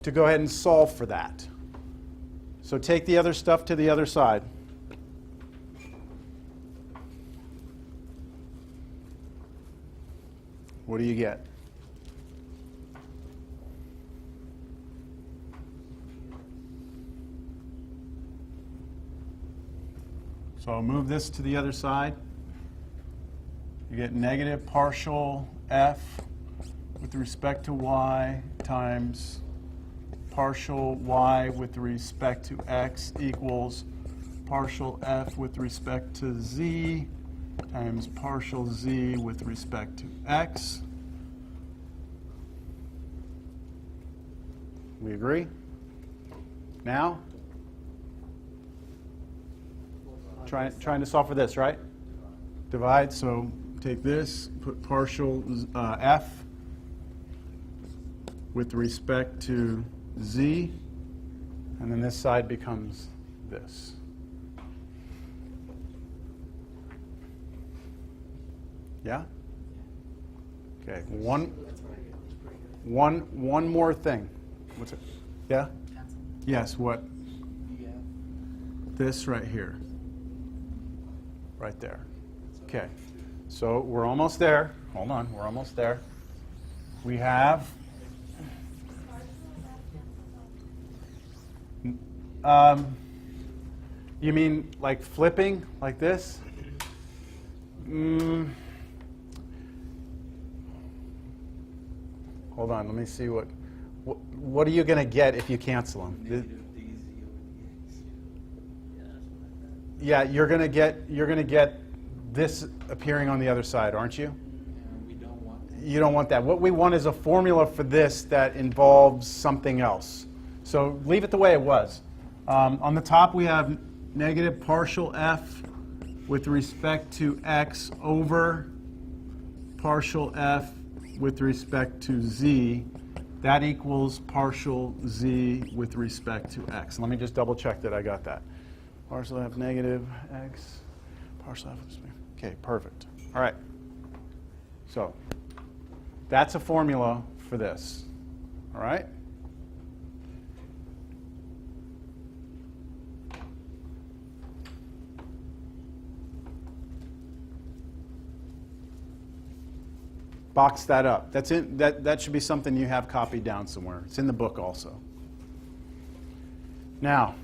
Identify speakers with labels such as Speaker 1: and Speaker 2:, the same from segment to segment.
Speaker 1: to go ahead and solve for that. So take the other stuff to the other side. What do you get? So I'll move this to the other side. You get negative partial f with respect to y times partial y with respect to x equals partial f with respect to z times partial z with respect to x. We agree? Now, trying to solve for this, right? Divide, so take this, put partial f with respect to z, and then this side becomes this. Yeah? Okay, one more thing. What's it? Yeah? Yes, what? This right here. Right there. Okay, so we're almost there. Hold on, we're almost there. We have you mean like flipping like this? Hold on, let me see what are you going to get if you cancel them? Yeah, you're going to get this appearing on the other side, aren't you?
Speaker 2: We don't want that.
Speaker 1: You don't want that. What we want is a formula for this that involves something else. So leave it the way it was. On the top we have negative partial f with respect to x over partial f with respect to z. That equals partial z with respect to x. Let me just double check that I got that. Partial f negative x, partial f. Okay, perfect. All right. So that's a formula for this. All right? Box that up. That should be something you have copied down somewhere. It's in the book also. Now,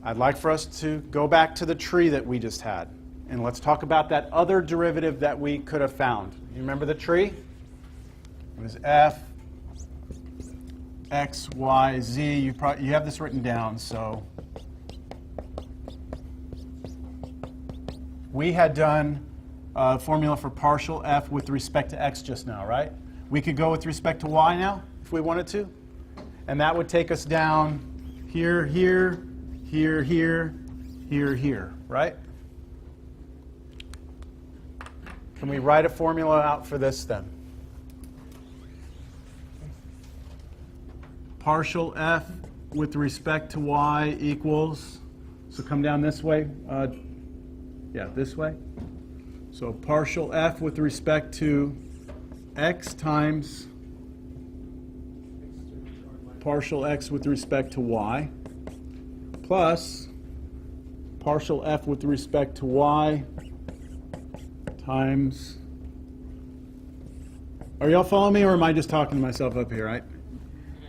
Speaker 1: I'd like for us to go back to the tree that we just had. And let's talk about that other derivative that we could have found. You remember the tree? It was f, x, y, z. You have this written down, so we had done a formula for partial f with respect to x just now, right? We could go with respect to y now, if we wanted to. And that would take us down here, here, here, here, here, here, right? Can we write a formula out for this then? Partial f with respect to y equals, so come down this way. Yeah, this way. So partial f with respect to x times partial x with respect to y plus partial f with respect to y times, are y'all following me or am I just talking to myself up here, right?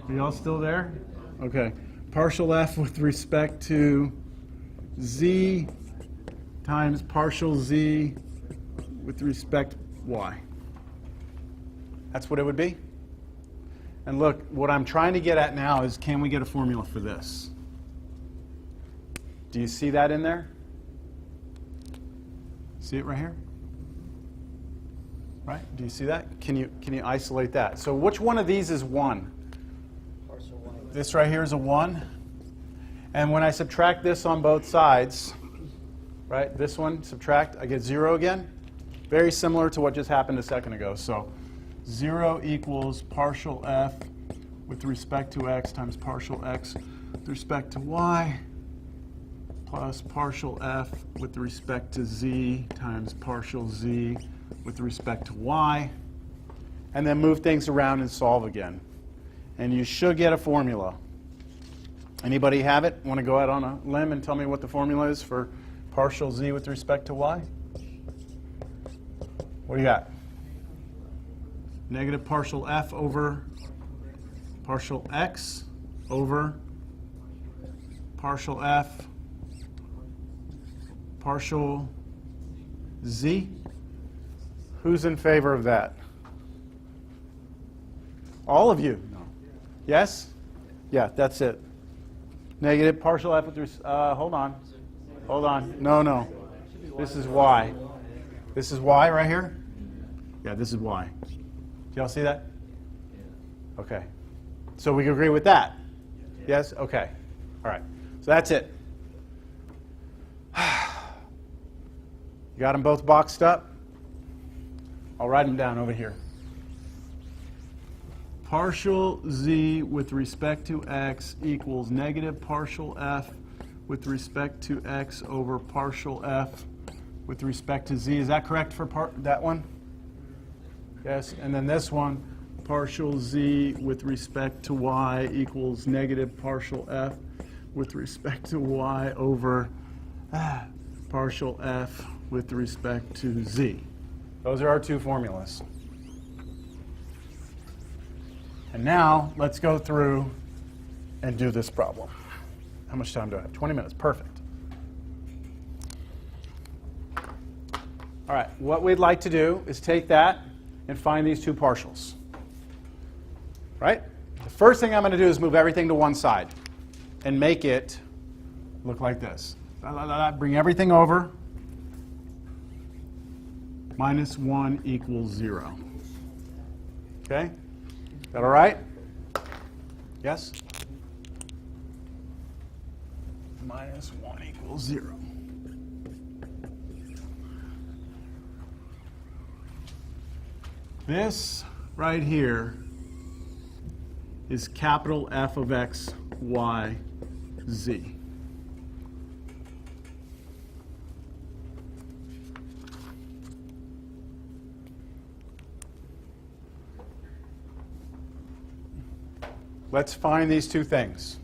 Speaker 1: Are y'all still there? Okay. Partial f with respect to z times partial z with respect to y. That's what it would be. And look, what I'm trying to get at now is, can we get a formula for this? Do you see that in there? See it right here? Right? Do you see that? Can you isolate that? So which one of these is 1? This right here is a 1. And when I subtract this on both sides, right, this one, subtract, I get 0 again. Very similar to what just happened a second ago. So 0 equals partial f with respect to x times partial x with respect to y plus partial f with respect to z times partial z with respect to y. And then move things around and solve again. And you should get a formula. Anybody have it? Want to go out on a limb and tell me what the formula is for partial z with respect to y? What do you got? Negative partial f over partial x over partial f partial z. Who's in favor of that? All of you? No. Yes? Yeah, that's it. Negative partial f with hold on. Hold on. No. This is y. This is y right here? Yeah, this is y. Do y'all see that? Okay. So we can agree with that? Yes? Okay. All right. So that's it. You got them both boxed up? I'll write them down over here. Partial z with respect to x equals negative partial f with respect to x over partial f with respect to z. Is that correct for that one? Yes. And then this one, partial z with respect to y equals negative partial f with respect to y over partial f with respect to z. Those are our two formulas. And now let's go through and do this problem. How much time do I have? 20 minutes. Perfect. All right. What we'd like to do is take that and find these two partials. Right? The first thing I'm going to do is move everything to one side and make it look like this. Bring everything over. Minus 1 equals 0. Okay? Is that all right? Yes? Minus 1 equals 0. This right here is capital F of x, y, z. Let's find these two things.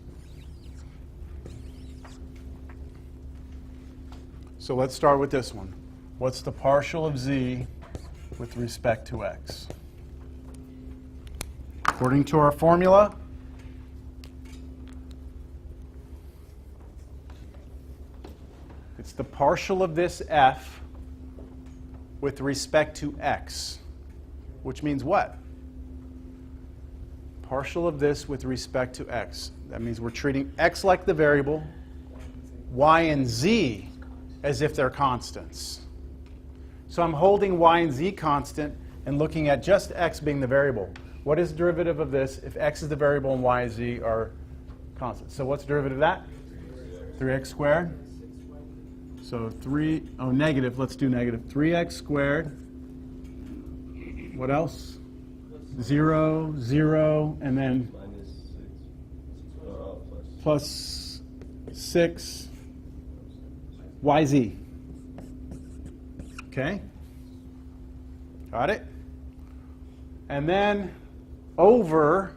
Speaker 1: So let's start with this one. What's the partial of z with respect to x? According to our formula, it's the partial of this f with respect to x, which means what? Partial of this with respect to x. That means we're treating x like the variable, y and z as if they're constants. So I'm holding y and z constant and looking at just x being the variable. What is the derivative of this if x is the variable and y and z are constants? So what's the derivative of that? 3x squared. So negative, let's do negative. 3x squared. What else? 0, 0, and then plus 6 yz. Okay? Got it? And then over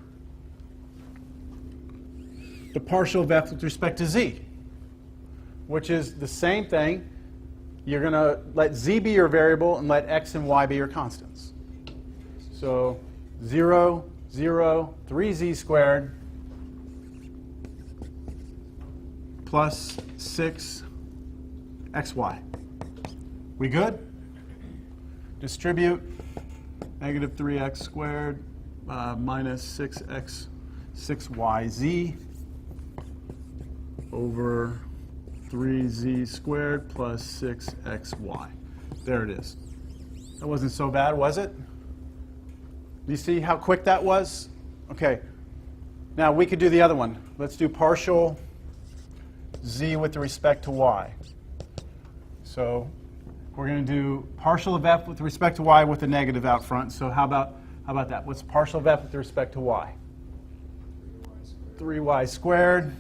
Speaker 1: the partial of f with respect to z, which is the same thing. You're going to let z be your variable and let x and y be your constants. So 0, 0, 3z squared plus 6xy. We good? Distribute negative 3x squared minus 6yz over 3z squared plus 6xy. There it is. That wasn't so bad, was it? Do you see how quick that was? Okay. Now we could do the other one. Let's do partial z with respect to y. So we're going to do partial of f with respect to y with a negative out front. So how about that? What's partial of f with respect to y? 3y squared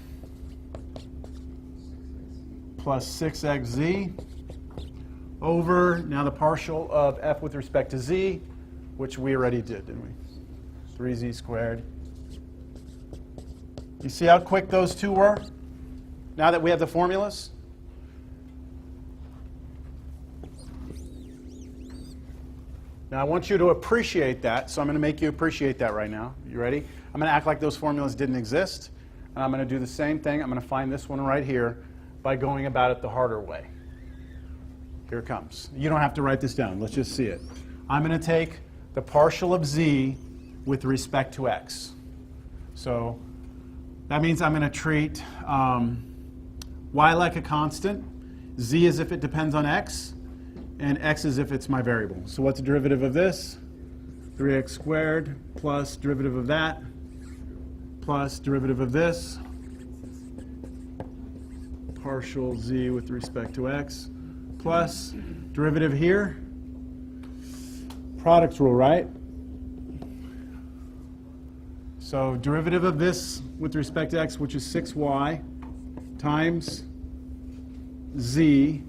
Speaker 1: plus 6xz over, now the partial of f with respect to z, which we already did, didn't we? 3z squared You see how quick those two were? Now that we have the formulas? Now I want you to appreciate that, so I'm going to make you appreciate that right now. You ready? I'm going to act like those formulas didn't exist, and I'm going to do the same thing. I'm going to find this one right here by going about it the harder way. Here it comes. You don't have to write this down. Let's just see it. I'm going to take the partial of z with respect to x. So that means I'm going to treat y like a constant, z as if it depends on x, and x as if it's my variable. So what's the derivative of this? 3x squared plus derivative of that plus derivative of this, partial z with respect to x, plus derivative here, product rule, right? So derivative of this with respect to x, which is 6y, times z,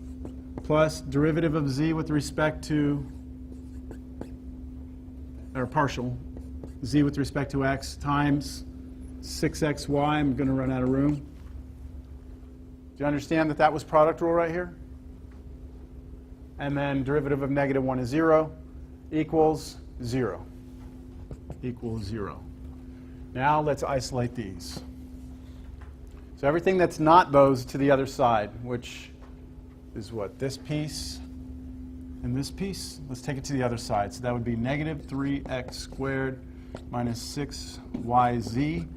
Speaker 1: plus derivative of z with respect to, or partial, z with respect to x, times 6xy. I'm going to run out of room. Do you understand that that was product rule right here? And then derivative of negative 1 is 0, equals 0. Equals 0. Now let's isolate these. So everything that's not those to the other side, which is what? This piece and this piece. Let's take it to the other side. So that would be negative 3x squared minus 6yz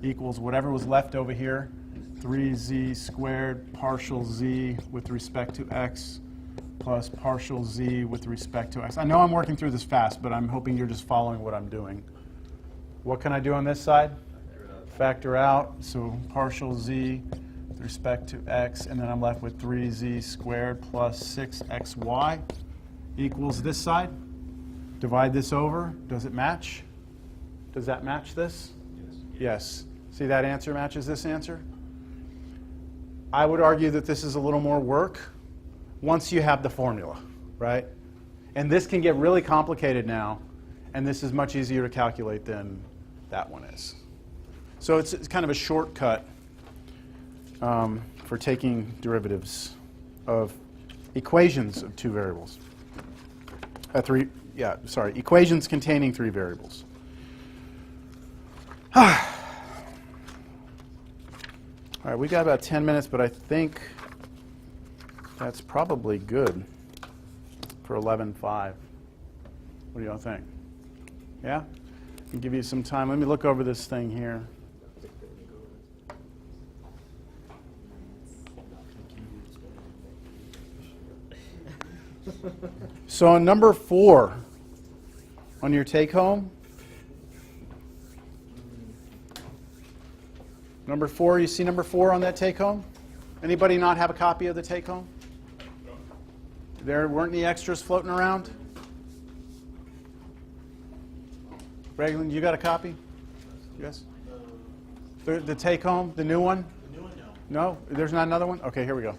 Speaker 1: equals whatever was left over here, 3z squared partial z with respect to x plus partial z with respect to x. I know I'm working through this fast, but I'm hoping you're just following what I'm doing. What can I do on this side? Factor out. So partial z with respect to x, and then I'm left with 3z squared plus 6xy equals this side. Divide this over. Does it match? Does that match this? Yes. See, that answer matches this answer? I would argue that this is a little more work once you have the formula, right? And this can get really complicated now, and this is much easier to calculate than that one is. So it's kind of a shortcut for taking derivatives of equations of two variables. Equations containing three variables. All right, we got about 10 minutes, but I think that's probably good for 11:05. What do y'all think? Yeah? I'll give you some time. Let me look over this thing here. So on number 4 on your take-home, number 4, you see number 4 on that take-home? Anybody not have a copy of the take-home? There weren't any extras floating around? Raglan, you got a copy? Yes? The take-home, the new one?
Speaker 2: The new one, no.
Speaker 1: No? There's not another one? Okay, here we go.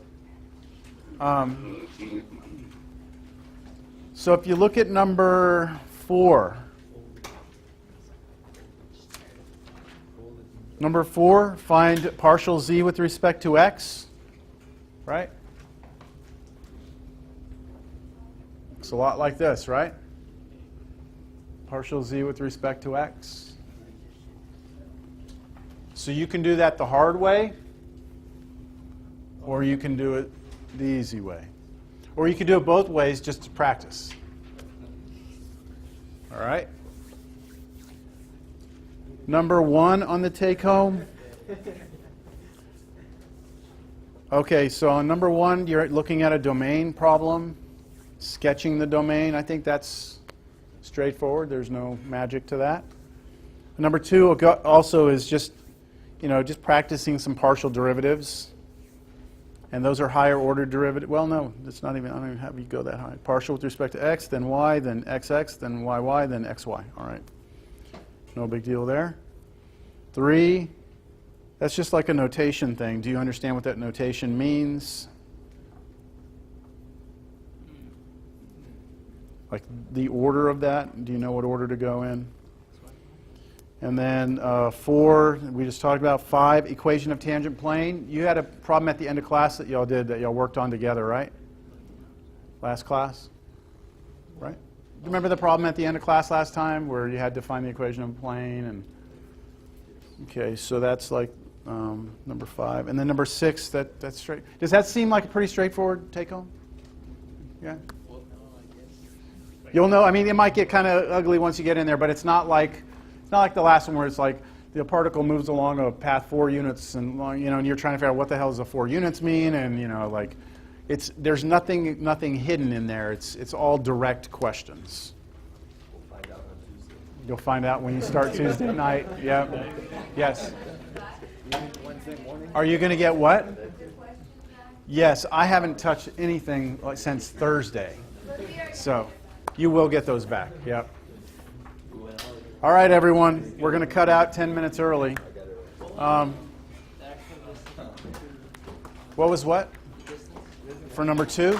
Speaker 1: So if you look at number 4, number 4, find partial z with respect to x, right? Looks a lot like this, right? Partial z with respect to x. So you can do that the hard way, or you can do it the easy way. Or you can do it both ways just to practice. All right? Number 1 on the take-home. Okay, so on number 1, you're looking at a domain problem, sketching the domain. I think that's straightforward. There's no magic to that. Number 2 also is just practicing some partial derivatives. And those are higher order derivatives. Well, no, that's not even, I don't even have you go that high. Partial with respect to x, then y, then xx, then yy, then xy. All right. No big deal there. 3, that's just like a notation thing. Do you understand what that notation means? Like the order of that? Do you know what order to go in? And then 4, we just talked about. 5, equation of tangent plane. You had a problem at the end of class that y'all did, that y'all worked on together, right? Last class? Right? Remember the problem at the end of class last time where you had to find the equation of a plane? And okay, so that's like number 5. And then number 6, that's straight. Does that seem like a pretty straightforward take-home? Yeah?
Speaker 2: Well, no, I guess.
Speaker 1: You'll know. I mean, it might get kind of ugly once you get in there, but it's not like the last one where it's like the particle moves along a path 4 units, and and you're trying to figure out what the hell does the 4 units mean, and like there's nothing hidden in there. It's all direct questions.
Speaker 2: We'll find out on Tuesday.
Speaker 1: You'll find out when you start Tuesday night. Yep. Yes.
Speaker 2: Wednesday morning?
Speaker 1: Are you going to get what? Yes, I haven't touched anything since Thursday, so you will get those back. Yep. All right, everyone, we're going to cut out 10 minutes early. What was what? For number 2?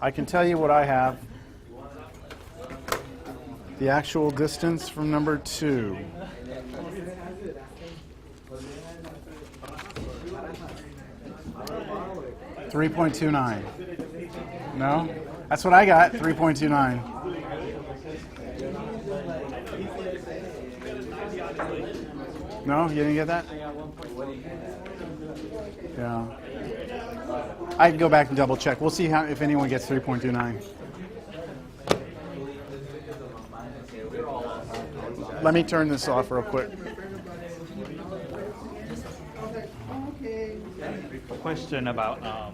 Speaker 1: I can tell you what I have. The actual distance from number 2. .29. No? That's what I got, 3.29. No, you didn't get that? Yeah. I can go back and double check. We'll see if anyone gets 3.29. Let me turn this off real quick.
Speaker 3: Question about